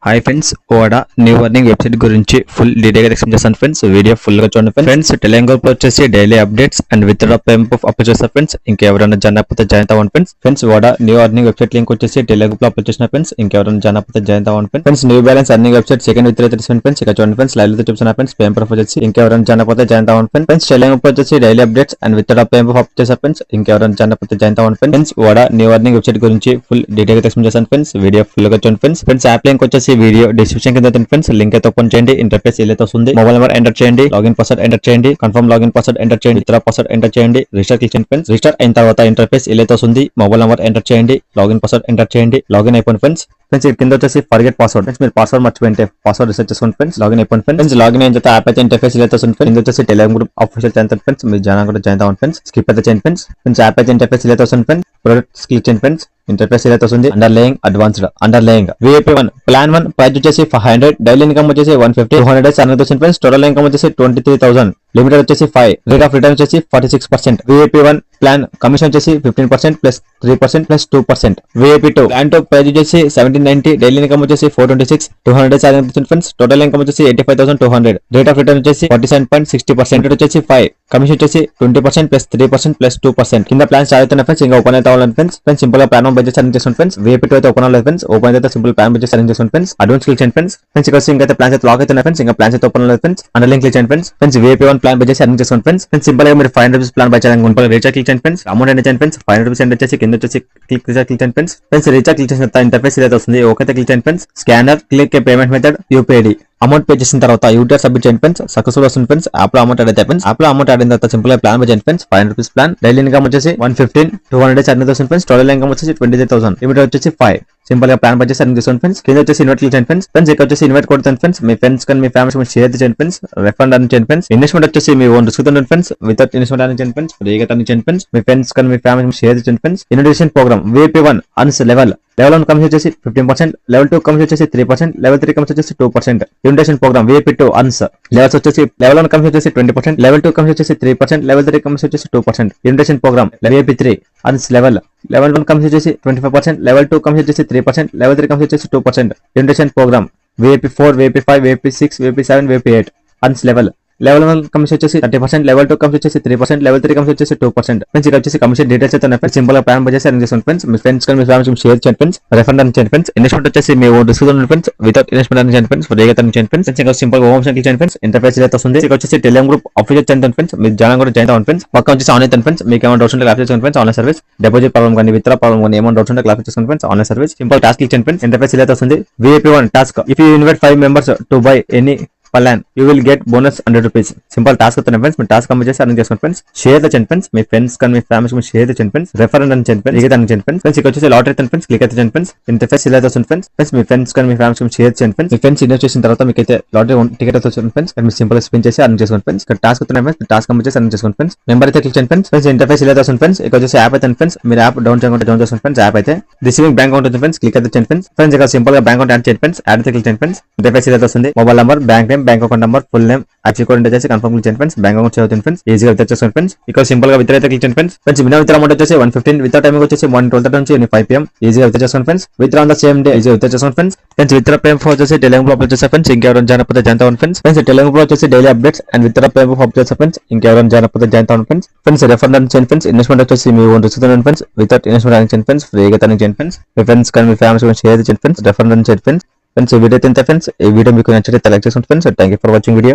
Hi friends, ఓడా new earning website గురించి full డీటెయిల్గా ఎక్స్ప్లెయిన్ చేస్తాను ఫ్రెండ్స్. వీడియో ఫుల్ గా చూడండి ఫ్రెండ్స్. టెలిగ్రామ్ గ్రూప్ వచ్చేసి daily updates and withdraw payment upload చేస్తారు ఫ్రెండ్స్. ఇంకెవరైనా జాయిన్ అయిపోతే జాయిన్ అవ్వండి ఫ్రెండ్స్. ఫ్రెండ్స్ ఓడా న్యూ అర్నింగ్ వెబ్సైట్ లింక్ వచ్చేసి టెలిగ్రామ్ గ్రూప్ లో అప్లోడ్ చేసిన ఫ్రెండ్స్. ఇంకెవరైనా జాయిన్ అయిపోతే జాయిన్ అవ్వండి friends. New balance earning website second విత్ తెలుసు ఫ్రెండ్స్. ఇక్కడ చూడండి ఫ్రెండ్స్, లైవ్ లో చూపిస్తున్నా ఫ్రెండ్స్. పేమెంట్ ప్రొఫైల్ వచ్చి ఇంకెవరైనా జాయిన్ అయిపోతే జాయిన్ అవ్వండి ఫ్రెండ్స్. టెలిగ్రామ్ గ్రూప్ వచ్చేసి daily updates and withdraw payment upload చేస్తారు ఫ్రెండ్స్. ఇంకెవరైనా జాయిన్ అయిపోతే జాయిన్ అవ్వండి ఫ్రెండ్స్. ఓడా న్యూ అర్నింగ్ వెబ్సైట్ గురించి ఫుల్ డీటెయిల్గా ఎక్స్ప్లెయిన్ చేస్తాను ఫ్రెండ్స్. వీడియో ఫుల్ గా చూడండి ఫ్రెండ్స్. ఫ్రెండ్స్ యాప్ లింక్ వచ్చేసి వీడియో డిస్క్రిప్షన్ కింద ఫ్రెండ్స్. లింక్ అయితే ఓపెన్ చేయండి. ఇంటర్ఫేస్ ఇలా వస్తుంది. మొబైల్ నెంబర్ ఎంటర్ చేయండి, లాగిన్ పాస్వర్డ్ ఎంటర్ చేయండి, కన్ఫర్మ్ లాగిన్ పాస్వర్డ్ ఎంటర్ చేయండి, ఇతర పాస్వర్డ్ ఎంటర్ చేయండి, రిజిస్టర్ క్లిక్ చేయండి ఫ్రెండ్స్. రిజిస్టర్ అయిన తర్వాత ఇంటర్ఫేస్ ఇలా వస్తుంది. మొబైల్ నెంబర్ ఎంటర్ చేయండి, లాగిన్ పాస్వర్డ్ ఎంటర్ చేయండి, లాగిన్ అయిపోయింది ఫ్రెండ్స్. ఫ్రెండ్స్ కింద వచ్చేసి ఫర్గెట్ పాస్వర్డ్ ఫ్రెండ్స్. మీరు పాస్వర్డ్ మర్చిపోయింటే పాస్వర్డ్ రిసెట్ చేసుకోండి ఫ్రెండ్స్. లాగిన్ అయిపోయింది ఫ్రెండ్స్. లాగిన్ అయిన తర్వాత యాప్ అయితే ఇంటర్ఫేస్ ఇలా వస్తుంది ఫ్రెండ్స్. కింద వచ్చేసి Telegram group official channel friends. మీరు జాయిన్ కూడా జాయిన్ అవ్వండి ఫ్రెండ్స్. స్కిప్ అయితే చేయండి ఫ్రెండ్స్. ఫ్రెండ్స్ యాప్ అయితే ఇంటర్ఫేస్ ఇలా వస్తుంది ఫ్రెండ్స్. ప్రొడక్ట్స్ క్లిక్ చేయండి ఫ్రెండ్స్. ఇంటర్ఫేస్ ఇలా వస్తుంది. Underlying advanced underlying VIP1 plan 1 price వచ్చేసి 500, డైలీ ఇన్కమ్ వచ్చేసి 150, 200 డేస్ అన్నది వచ్చింది ఫ్రెండ్స్. టోటల్ ఇన్కమ్ వచ్చేసి 23,000, లిమిటెడ్ వచ్చేసి 5, రేట్ ఆఫ్ రిటర్న్ వచ్చేసి 46%. VIP1 ప్లాన్ కమిషన్ వచ్చేసి 15% plus 3% plus 2%. VIP2 plan 2 price వచ్చేసి 1790, డైలీ ఇన్కమ్ వచ్చేసి 426, 200 డేస్ అన్నది వచ్చింది ఫ్రెండ్స్. టోటల్ ఇన్కమ్ వచ్చేసి 85,200, రేట్ ఆఫ్ రిటర్న్ వచ్చేసి 47.60%, వచ్చేసి 5, కమిషన్ వచ్చేసి 20% ప్లస్ 3% ప్లస్ 2%. కింద ప్లాన్ స్టార్ట్ అవుతున్న ఫ్రెండ్స్. ఇంకా ఓపెన్ అయితే అవ్వాలి ఫ్రెండ్స్. ఫ్రెండ్స్ సింపుల్ గా ప్లాన్ బడ్జెట్ సెలెక్ట్ చేసుకోండి ఫ్రెండ్స్. VIP2 అయితే ఓపెన్ అవ్వలేదు ఫ్రెండ్స్. ఓపెన్ అయితే సింపుల్ ప్లాన్ బడ్జెట్ సెలెక్ట్ చేసుకోండి ఫ్రెండ్స్. అడ్వాన్స్ క్లిక్ చేయండి ఫ్రెండ్స్. ఫ్రెండ్స్ ఇక్కడ ఇంకా ప్లాన్స్ అయితే లాక్ అవుతున్నాయి ఫ్రెండ్స్. ఇంకా ప్లాన్స్ అయితే ఓపెన్ అవ్వలేదు ఫ్రెండ్స్. అండర్లైన్ క్లిక్ చేయండి friends. Friends VIP1 plan budget select చేసుకోండి ఫ్రెండ్స్. ఫ్రెండ్స్ సింపుల్ గా మీరు 500 రూపీస్ ప్లాన్ బై చేయాలనుకుంటే రీచార్జ్ క్లిక్ చేయండి ఫ్రెండ్స్. అమౌంట్ ఎంటర్ చేయండి ఫ్రెండ్స్. 500 రూపీస్ ఎంటర్ చేసి కింద వచ్చేసి క్లిక్ చేయండి ఫ్రెండ్స్. ఫ్రెండ్స్ రీచార్జ్ క్లిక్ చేసిన తర్వాత ఇంటర్ఫేస్ ఇలా వస్తుంది. ఓకే అయితే క్లిక్ చేయండి friends. Scanner click payment method UPID. Amount pay చేసిన తర్వాత యూటీఆర్ సబ్మిట్ చేయండి ఫ్రెండ్స్. సక్సెస్ఫుల్ వస్తుంది ఫ్రెండ్స్. యాప్ లో అమౌంట్ అయితే ఫ్రెండ్స్. యాప్ లో అమౌంట్ ఆడిన తర్వాత సింపుల్ గా ప్లాన్ బై చేయండి friends. 500 rupees plan, daily income వచ్చేసి 115, 200 డేస్ అన్ని వస్తుంది ఫ్రెండ్స్. టోటల్ ఇన్కమ్ వచ్చేసి 23,000, లిమిట్ వచ్చేసి 5. సింపుల్ గా ప్లాన్ బడ్జెట్ అన్ని తీసుకోండి ఫ్రెండ్స్. కింద వచ్చేసి ఇన్వైట్ క్లిక్ చేయండి ఫ్రెండ్స్. ఫ్రెండ్స్ ఇక్కడ వచ్చేసి ఇన్వైట్ కొడుతుంది ఫ్రెండ్స్. మీ ఫ్రెండ్స్ కానీ మీ ఫ్యామిలీ షేర్ చేయండి ఫ్రెండ్స్. రెఫండ్ అని చేయండి ఫ్రెండ్స్. ఇన్వెస్ట్మెంట్ వచ్చేసి మీ ఓన్ రిస్క్ ఉంటుంది ఫ్రెండ్స్. వితౌట్ ఇన్వెస్ట్మెంట్ అని చేయండి ఫ్రెండ్స్. ఫ్రీగా అని చేయండి ఫ్రెండ్స్. మీ ఫ్రెండ్స్ కానీ మీ ఫ్యామిలీ షేర్ చేయండి ఫ్రెండ్స్. ఇన్విటేషన్ ప్రోగ్రామ్ VIP1 అన్స్ లెవెల్ 1 కమిషన్ వచ్చేసి 15%, లెవెల్ 2 కమిషన్ వచ్చేసి 3%, లెవెల్ 3 కమిషన్ వచ్చేసి 2%. ఇన్విటేషన్ ప్రోగ్రామ్ VIP2 అన్స్ లెవెల్స్ వచ్చేసి లెవెల్ 1 కమిషన్ వచ్చేసి 20%, లెవెల్ 2 కమిషన్ వచ్చేసి 3%, లెవెల్ 3 కమిషన్ వచ్చేసి 2%. ఇన్విటేషన్ ప్రోగ్రామ్ VIP3 అన్స్ లెవెల్ 1 కమిషన్ వచ్చేసి 25%, లెవెల్ 2 కమిషన్ వచ్చేసి 3%, లెవెల్ 3 కమిషన్ వచ్చేసి 2%. Invitation programme VIP4, VIP5, VIP6, VIP7, VIP8 అన్స్ లెవెల్ 1 కమిషన్ వచ్చేసి 30%, లెవెల్ 2 కమిషన్ వచ్చేసి 3%, లెవెల్ 3 కమిషన్ వచ్చేసి 2%. ఫ్రెండ్స్ ఇక్కడ వచ్చేసి కమిషన్ డీటెయిల్స్ అయితే ఉన్నాయి ఫ్రెండ్స్. సింపుల్ గా ప్లాన్ బడ్జెట్ సెలెక్ట్ చేసుకోండి ఫ్రెండ్స్. మీ ఫ్రెండ్స్ కానీ మీ ఫ్యామిలీ షేర్ చేయండి ఫ్రెండ్స్. రెఫండ్ అని చేయండి ఫ్రెండ్స్. ఇన్వెస్ట్మెంట్ వచ్చేసి మీ ఓన్ రిస్క్ ఉంటుంది ఫ్రెండ్స్. వితౌట్ ఇన్వెస్ట్మెంట్ అని చేయండి ఫ్రెండ్స్. ఫ్రీగా అని చేయండి ఫ్రెండ్స్. ఇంకా సింపుల్ గా హోమ్ క్లిక్ చేయండి ఫ్రెండ్స్. ఇంటర్ఫేస్ అయితే వస్తుంది. ఇక్కడ వచ్చేసి Telegram group official channel friends. మీరు జాయిన్ కూడా జాయిన్ అవ్వండి ఫ్రెండ్స్. పక్క వచ్చేసి ఆన్లైన్ ఫ్రెండ్స్. మీకు ఏమైనా డౌట్స్ ఉంటే క్లాస్ చేసుకోండి friends. Online service, deposit problem కానీ విత్డ్రా ప్రాబ్లమ్ కానీ ఏమైనా డౌట్స్ ఉంటే క్లాస్ చేసుకోండి friends. Online service simple task click చేయండి ఫ్రెండ్స్. ఇంటర్ఫేస్ అయితే వస్తుంది. VIP1 task, if you invite 5 members to buy any plan you will get bonus 100 rupees. Simple task అవుతున్నాయి friends. మీరు టాస్క్ కంప్లీట్ చేసి అర్థం చేసుకోండి ఫ్రెండ్స్. షేర్ చేయండి ఫ్రెండ్స్. మీ ఫ్రెండ్స్ కానీ మీ ఫ్యామిలీ షేర్ చేయండి ఫ్రెండ్స్. రెఫరెండ్ అని చేయండి ఫ్రెండ్స్. క్లిక్ చేయండి ఫ్రెండ్స్. ఫ్రెండ్స్ ఇక్కడ వచ్చేసి లాటరీ అయితే ఫ్రెండ్స్. క్లిక్ అయితే చేయండి ఫ్రెండ్స్. ఇంటర్ఫేస్ ఇలా వస్తుంది ఫ్రెండ్స్. ఫ్రెండ్స్ మీ ఫ్రెండ్స్ కానీ మీ ఫ్యామిలీ షేర్ చేయండి ఫ్రెండ్స్. మీ ఫ్రెండ్స్ ఇన్వెస్ట్ చేసిన తర్వాత మీకు అయితే లాటరీ టికెట్ అయితే వస్తుంది ఫ్రెండ్స్. మీరు సింపుల్ స్పిన్ చేసి అర్థం చేసుకోండి ఫ్రెండ్స్. ఇక్కడ టాస్క్ అవుతున్నాయి ఫ్రెండ్స్. టాస్క్ కంప్లీట్ చేసి అర్థం చేసుకోండి ఫ్రెండ్స్. మెంబర్ అయితే క్లిక్ చేయండి ఫ్రెండ్స్. ఫ్రెండ్స్ ఇంటర్ఫేస్ ఇలా వస్తుంది ఫ్రెండ్స్. ఇక్కడ వచ్చేసి యాప్ అయితే ఫ్రెండ్స్. మీరు యాప్ డౌన్ చేయకుండా డౌన్ చేసుకోండి ఫ్రెండ్స్. యాప్ అయితే రిసీవింగ్ బ్యాంక్ అకౌంట్ ఉంది ఫ్రెండ్స్. క్లిక్ అయితే చేయండి ఫ్రెండ్స్. ఫ్రెండ్స్ ఇక్కడ సింపుల్ గా బ్యాంక్ అకౌంట్ యాడ్ చేయండి ఫ్రెండ్స్. యాడ్ అయితే క్లిక్ చేయండి ఫ్రెండ్స్. ఇంటర్ఫేస్ ఇలా వస్తుంది. Mobile number, bank name, bank account number, full name, actual code enter చేసి కన్ఫర్మ్ క్లిక్ చేయండి ఫ్రెండ్స్. బ్యాంక్ అకౌంట్ చదువుతుంది ఫ్రెండ్స్. ఈజీగా విత్డ్రా చేసుకోండి ఫ్రెండ్స్. ఇక్కడ సింపుల్ గా విత్డ్రా అయితే క్లిక్ చేయండి friends. Friends minimum withdraw amount వచ్చేసి 115, విత్డ్రా టైమింగ్ వచ్చేసి 1:12 నుంచి 5 PM. ఈజీగా విత్డ్రా చేసుకోండి friends. Withdraw on the same day ఈజీగా విత్డ్రా చేసుకోండి ఫ్రెండ్స్. ఫ్రెండ్స్ విత్డ్రా పేమెంట్ వచ్చేసి టెలిగ్రామ్ గ్రూప్ అప్లోడ్ చేస్తారు ఫ్రెండ్స్. ఇంకెవరైనా జాయిన్ అయిపోతే జాయిన్ అవ్వండి ఫ్రెండ్స్. ఫ్రెండ్స్ టెలిగ్రామ్ గ్రూప్ వచ్చేసి daily updates and withdraw payment upload చేస్తారు ఫ్రెండ్స్. ఇంకెవరైనా జాయిన్ అయిపోతే జాయిన్ అవ్వండి ఫ్రెండ్స్. ఫ్రెండ్స్ రెఫర్ అని చేయండి ఫ్రెండ్స్. ఇన్వెస్ట్మెంట్ వచ్చేసి మీ ఓన్ రిస్క్ ఉంటుంది ఫ్రెండ్స్. వితౌట్ ఇన్వెస్ట్మెంట్ అని చేయండి ఫ్రెండ్స్. ఫ్రీగా అని చేయండి ఫ్రెండ్స్. మీ ఫ్రెండ్స్ కానీ మీ ఫ్యామిలీ షేర్ చేయండి ఫ్రెండ్స్. రెఫర్ అని చేయండి ఫ్రెండ్స్. ఫ్రెండ్స్ ఈ వీడియో తింటే ఫ్రెండ్స్. ఈ వీడియో మీకు నచ్చితే లైక్ చేసుకోండి friends. Thank you for watching video.